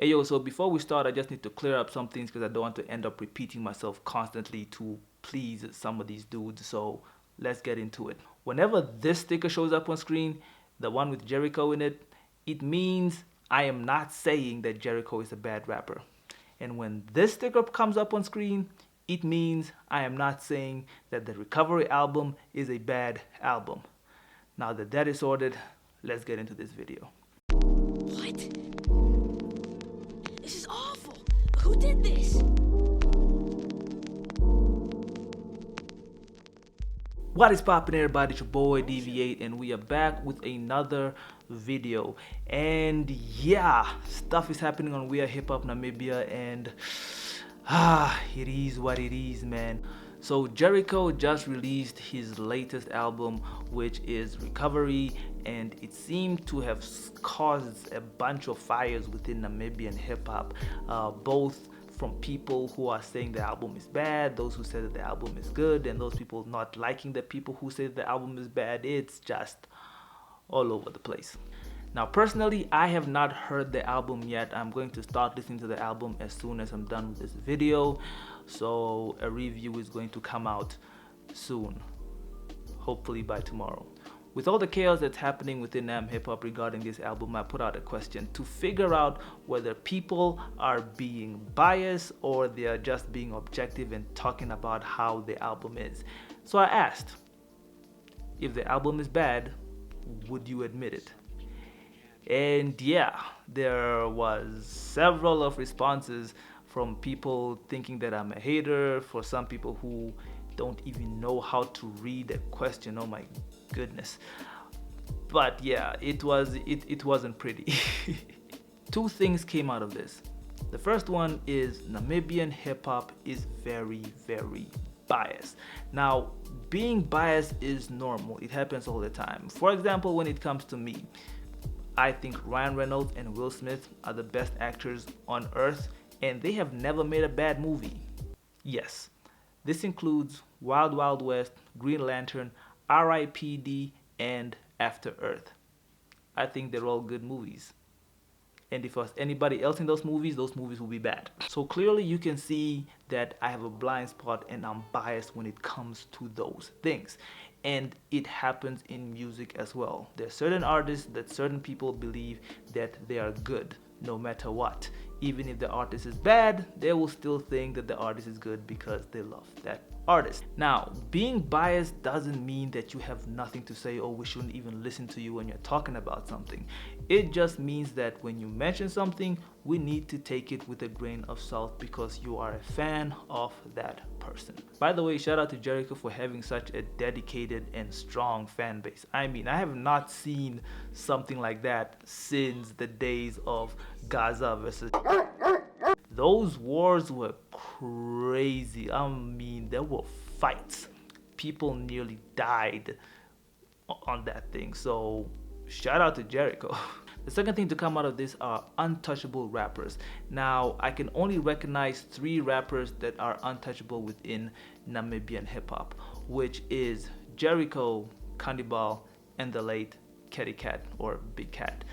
Hey yo, so before we start, I just need to clear up some things because I don't want to end up repeating myself constantly to please some of these dudes. So let's get into it. Whenever this sticker shows up on screen, the one with Jericho in it, it means I am not saying that Jericho is a bad rapper. And when this sticker comes up on screen, it means I am not saying that the Recovery album is a bad album. Now that that is sorted, let's get into this video. What? This is awful. Who did this? What is poppin', everybody? It's your boy DV8 and we are back with another video. And yeah, stuff is happening on We Are Hip Hop Namibia, and it is what it is, man. So Jericho just released his latest album, which is Recovery, and it seemed to have caused a bunch of fires within Namibian hip hop, both from people who are saying the album is bad, those who say that the album is good, and those people not liking the people who say the album is bad. It's just all over the place. Now, personally, I have not heard the album yet. I'm going to start listening to the album as soon as I'm done with this video. So a review is going to come out soon, hopefully by tomorrow. With all the chaos that's happening within hip hop regarding this album, I put out a question to figure out whether people are being biased or they are just being objective and talking about how the album is. So I asked, if the album is bad, would you admit it? And yeah, there was several of responses from people thinking that I'm a hater, for some people who don't even know how to read a question. Oh my goodness. But yeah, it wasn't pretty. Two things came out of this. The first one is Namibian hip hop is very, very biased. Now, being biased is normal. It happens all the time. For example, when it comes to me, I think Ryan Reynolds and Will Smith are the best actors on earth, and they have never made a bad movie. Yes, this includes Wild Wild West, Green Lantern, R.I.P.D., and After Earth. I think they're all good movies. And if there's anybody else in those movies will be bad. So clearly you can see that I have a blind spot and I'm biased when it comes to those things. And it happens in music as well. There are certain artists that certain people believe that they are good no matter what. Even if the artist is bad, they will still think that the artist is good because they love that artist. Now, being biased doesn't mean that you have nothing to say or we shouldn't even listen to you when you're talking about something. It just means that when you mention something, we need to take it with a grain of salt because you are a fan of that person. By the way, shout out to Jericho for having such a dedicated and strong fan base. I mean, I have not seen something like that since the days of Gaza versus... Those wars were crazy. I mean, there were fights. People nearly died on that thing. So shout out to Jericho. The second thing to come out of this are untouchable rappers. Now, I can only recognize 3 rappers that are untouchable within Namibian hip hop, which is Jericho, Cannibal, and the late Kitty Cat or Big Cat.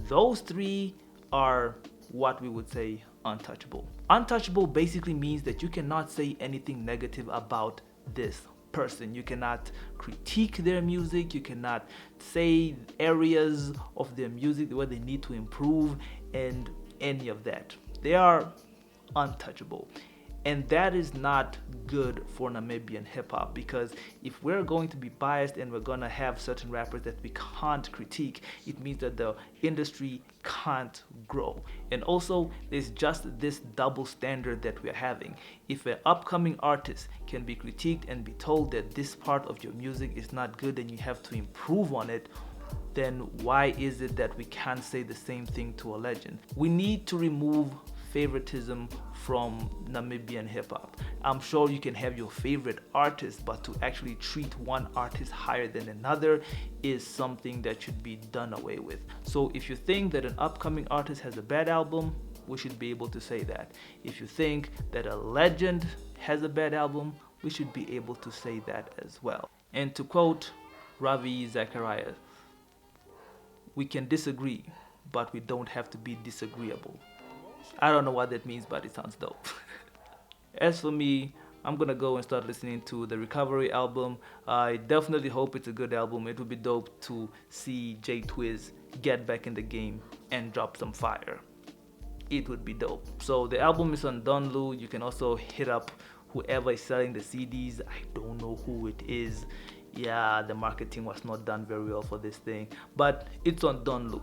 Those 3 are what we would say untouchable. Untouchable basically means that you cannot say anything negative about this person. You cannot critique their music. You cannot say areas of their music where they need to improve and any of that. They are untouchable. And that is not good for Namibian hip hop, because if we're going to be biased and we're gonna have certain rappers that we can't critique, it means that the industry can't grow. And also, there's just this double standard that we're having. If an upcoming artist can be critiqued and be told that this part of your music is not good and you have to improve on it, then why is it that we can't say the same thing to a legend? We need to remove favoritism from Namibian hip hop. I'm sure you can have your favorite artist, but to actually treat one artist higher than another is something that should be done away with. So if you think that an upcoming artist has a bad album, we should be able to say that. If you think that a legend has a bad album, we should be able to say that as well. And to quote Ravi Zacharias, we can disagree, but we don't have to be disagreeable. I don't know what that means, but it sounds dope. As for me, I'm gonna go and start listening to the Recovery album. I definitely hope it's a good album. It would be dope to see J Twiz get back in the game and drop some fire. It would be dope. So the album is on Donlu. You can also hit up whoever is selling the CDs. I don't know who it is. Yeah, the marketing was not done very well for this thing, but it's on Donlu.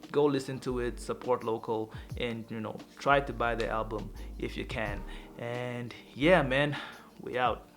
Go listen to it, support local, and try to buy the album if you can. And yeah, man, we out.